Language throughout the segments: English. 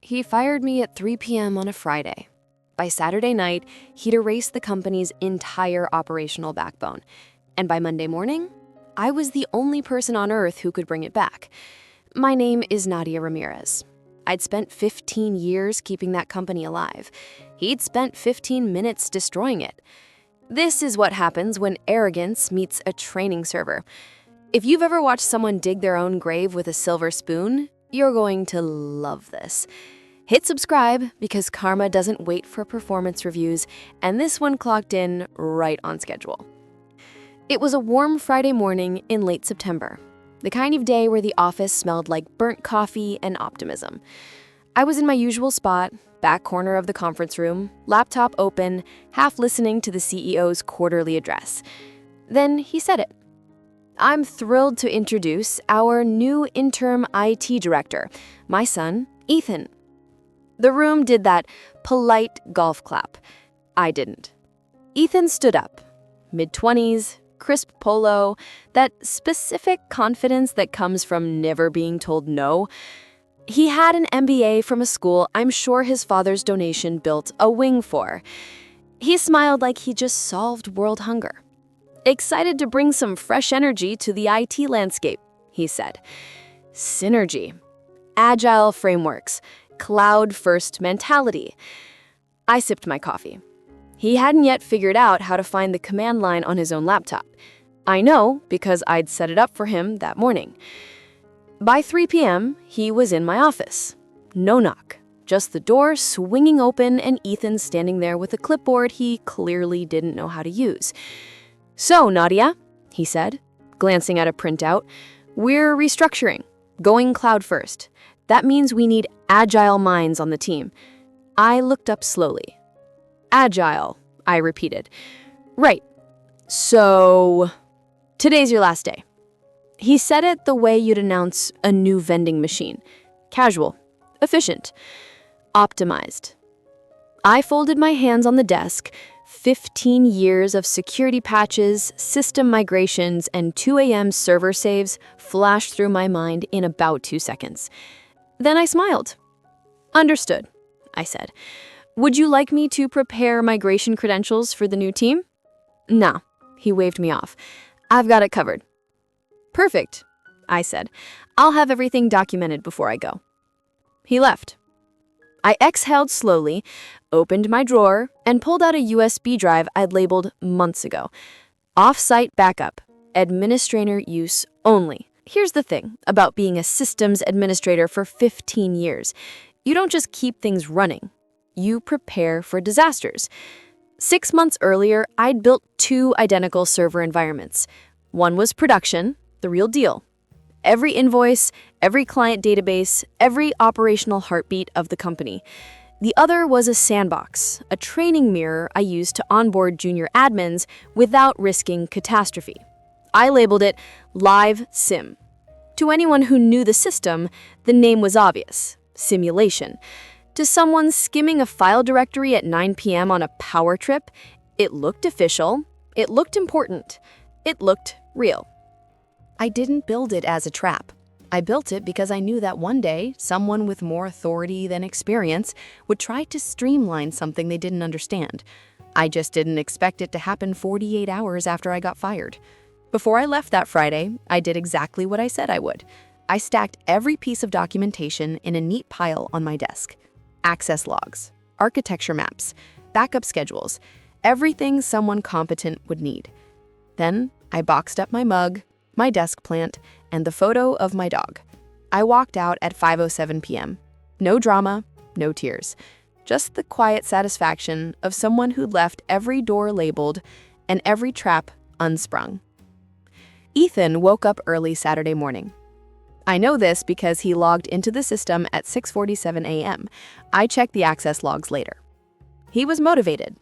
He fired me at 3 p.m. on a Friday. By Saturday night, he'd erased the company's entire operational backbone. And by Monday morning, I was the only person on earth who could bring it back. My name is Nadia Ramirez. I'd spent 15 years keeping that company alive. He'd spent 15 minutes destroying it. This is what happens when arrogance meets a training server. If you've ever watched someone dig their own grave with a silver spoon, you're going to love this. Hit subscribe because karma doesn't wait for performance reviews, and this one clocked in right on schedule. It was a warm Friday morning in late September, the kind of day where the office smelled like burnt coffee and optimism. I was in my usual spot, back corner of the conference room, laptop open, half listening to the CEO's quarterly address. Then he said it. I'm thrilled to introduce our new interim IT director, my son, Ethan. The room did that polite golf clap. I didn't. Ethan stood up, mid-20s, crisp polo, that specific confidence that comes from never being told no. He had an MBA from a school I'm sure his father's donation built a wing for. He smiled like he just solved world hunger. Excited to bring some fresh energy to the IT landscape, he said. Synergy, agile frameworks, cloud-first mentality. I sipped my coffee. He hadn't yet figured out how to find the command line on his own laptop. I know because I'd set it up for him that morning. By 3 p.m., he was in my office. No knock, just the door swinging open and Ethan standing there with a clipboard he clearly didn't know how to use. So, Nadia, he said, glancing at a printout, we're restructuring, going cloud first. That means we need agile minds on the team. I looked up slowly. Agile, I repeated. Right. So, today's your last day. He said it the way you'd announce a new vending machine. Casual, efficient, optimized. I folded my hands on the desk. 15 years of security patches, system migrations, and 2 a.m. server saves flashed through my mind in about 2 seconds. Then I smiled. Understood, I said. Would you like me to prepare migration credentials for the new team? Nah, he waved me off. I've got it covered. Perfect, I said. I'll have everything documented before I go. He left. I exhaled slowly, opened my drawer, and pulled out a USB drive I'd labeled months ago. Off-site backup, administrator use only. Here's the thing about being a systems administrator for 15 years. You don't just keep things running. You prepare for disasters. 6 months earlier, I'd built 2 identical server environments. One was production, the real deal. Every invoice, every client database, every operational heartbeat of the company. The other was a sandbox, a training mirror I used to onboard junior admins without risking catastrophe. I labeled it Live Sim. To anyone who knew the system, the name was obvious, simulation. To someone skimming a file directory at 9 p.m. on a power trip, it looked official, it looked important, it looked real. I didn't build it as a trap. I built it because I knew that one day, someone with more authority than experience would try to streamline something they didn't understand. I just didn't expect it to happen 48 hours after I got fired. Before I left that Friday, I did exactly what I said I would. I stacked every piece of documentation in a neat pile on my desk. Access logs, architecture maps, backup schedules, everything someone competent would need. Then I boxed up my mug, my desk plant, and the photo of my dog. I walked out at 5:07 p.m. No drama, no tears. Just the quiet satisfaction of someone who'd left every door labeled and every trap unsprung. Ethan woke up early Saturday morning. I know this because he logged into the system at 6:47 a.m. I checked the access logs later. He was motivated.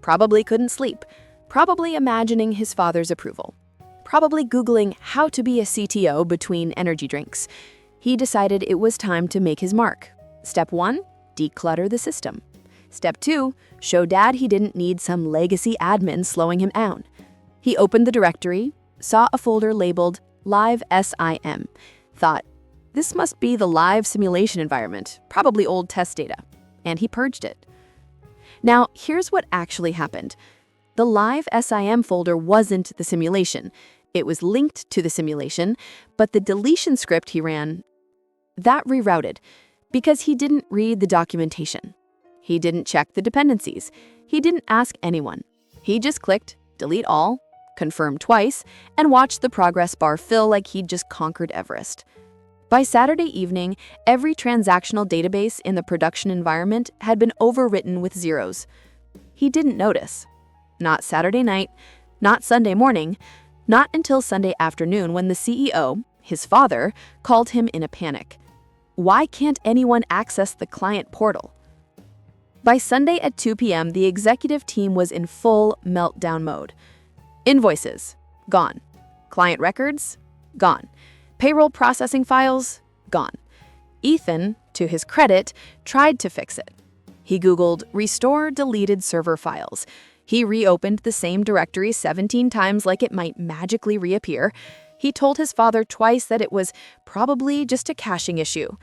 Probably couldn't sleep. Probably imagining his father's approval. Probably Googling how to be a CTO between energy drinks. He decided it was time to make his mark. Step 1, declutter the system. Step 2, show Dad he didn't need some legacy admin slowing him down. He opened the directory, saw a folder labeled Live SIM, thought, This must be the live simulation environment, probably old test data. And he purged it. Now, here's what actually happened. The live SIM folder wasn't the simulation. It was linked to the simulation, but the deletion script he ran, that rerouted because he didn't read the documentation. He didn't check the dependencies. He didn't ask anyone. He just clicked delete all, confirm twice, and watched the progress bar fill like he'd just conquered Everest. By Saturday evening, every transactional database in the production environment had been overwritten with zeros. He didn't notice. Not Saturday night, not Sunday morning, not until Sunday afternoon when the CEO, his father, called him in a panic. Why can't anyone access the client portal? By Sunday at 2 p.m., the executive team was in full meltdown mode. Invoices, gone. Client records, gone. Payroll processing files, gone. Ethan, to his credit, tried to fix it. He Googled restore deleted server files. He reopened the same directory 17 times like it might magically reappear. He told his father twice that it was probably just a caching issue.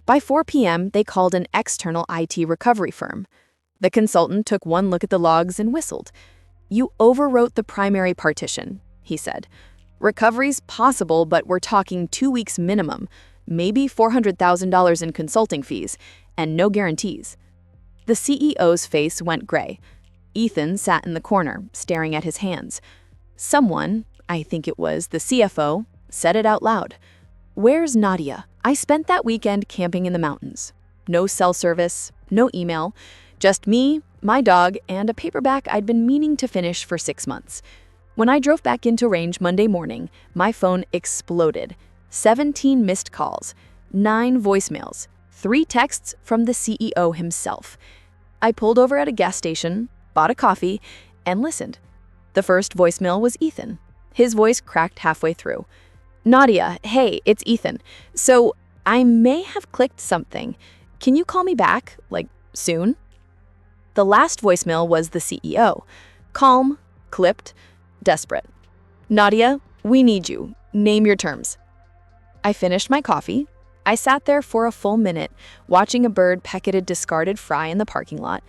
By 4 p.m., they called an external IT recovery firm. The consultant took one look at the logs and whistled. "You overwrote the primary partition," he said. "Recovery's possible, but we're talking 2 weeks minimum, maybe $400,000 in consulting fees, and no guarantees." The CEO's face went gray. Ethan sat in the corner, staring at his hands. Someone, I think it was the CFO, said it out loud. "Where's Nadia? I spent that weekend camping in the mountains. No cell service, no email, just me, my dog, and a paperback I'd been meaning to finish for 6 months. When I drove back into range Monday morning, my phone exploded. 17 missed calls, 9 voicemails, 3 texts from the CEO himself. I pulled over at a gas station, bought a coffee, and listened. The first voicemail was Ethan. His voice cracked halfway through. "Nadia, hey, it's Ethan. So, I may have clicked something. Can you call me back, soon?" The last voicemail was the CEO. Calm, clipped, desperate. "Nadia, we need you. Name your terms." I finished my coffee. I sat there for a full minute, watching a bird peck at a discarded fry in the parking lot.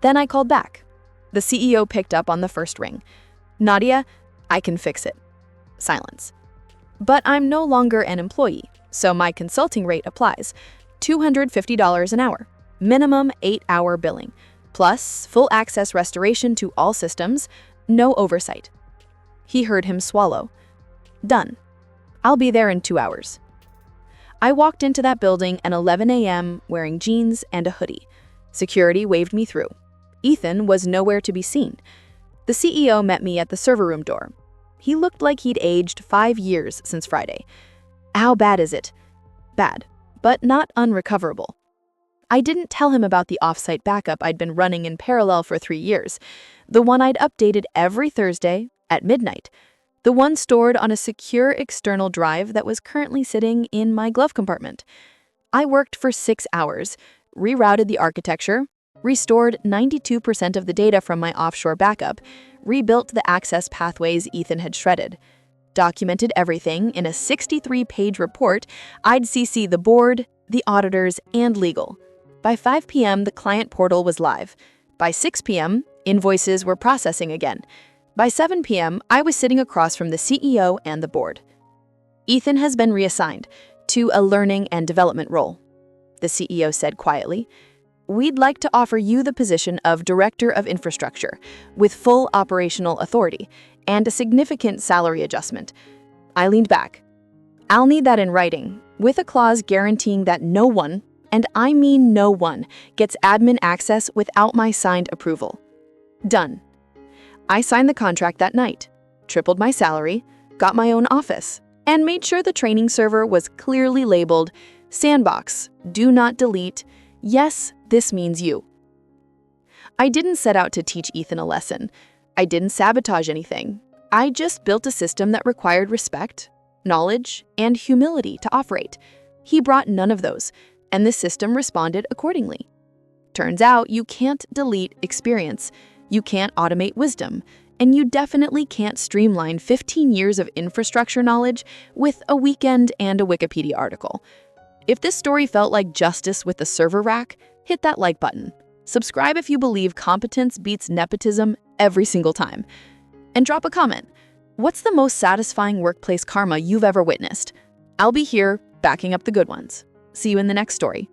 Then I called back. The CEO picked up on the first ring. "Nadia, I can fix it." Silence. "But I'm no longer an employee, so my consulting rate applies. $250 an hour. Minimum 8-hour billing. Plus full access restoration to all systems. No oversight." He heard him swallow. "Done. I'll be there in 2 hours." I walked into that building at 11 a.m. wearing jeans and a hoodie. Security waved me through. Ethan was nowhere to be seen. The CEO met me at the server room door. He looked like he'd aged 5 years since Friday. "How bad is it?" "Bad, but not unrecoverable." I didn't tell him about the offsite backup I'd been running in parallel for 3 years, the one I'd updated every Thursday at midnight, the one stored on a secure external drive that was currently sitting in my glove compartment. I worked for 6 hours, rerouted the architecture, restored 92% of the data from my offshore backup, rebuilt the access pathways Ethan had shredded, documented everything in a 63-page report I'd CC the board, the auditors, and legal. By 5 p.m., the client portal was live. By 6 p.m., invoices were processing again. By 7 p.m., I was sitting across from the CEO and the board. "Ethan has been reassigned to a learning and development role," the CEO said quietly. "We'd like to offer you the position of Director of Infrastructure with full operational authority and a significant salary adjustment." I leaned back. "I'll need that in writing, with a clause guaranteeing that no one, and I mean no one, gets admin access without my signed approval." Done. I signed the contract that night, tripled my salary, got my own office, and made sure the training server was clearly labeled "Sandbox, do not delete. Yes, this means you." I didn't set out to teach Ethan a lesson. I didn't sabotage anything. I just built a system that required respect, knowledge, and humility to operate. He brought none of those, and the system responded accordingly. Turns out you can't delete experience, you can't automate wisdom, and you definitely can't streamline 15 years of infrastructure knowledge with a weekend and a Wikipedia article. If this story felt like justice with the server rack, hit that like button. Subscribe if you believe competence beats nepotism every single time. And drop a comment. What's the most satisfying workplace karma you've ever witnessed? I'll be here backing up the good ones. See you in the next story.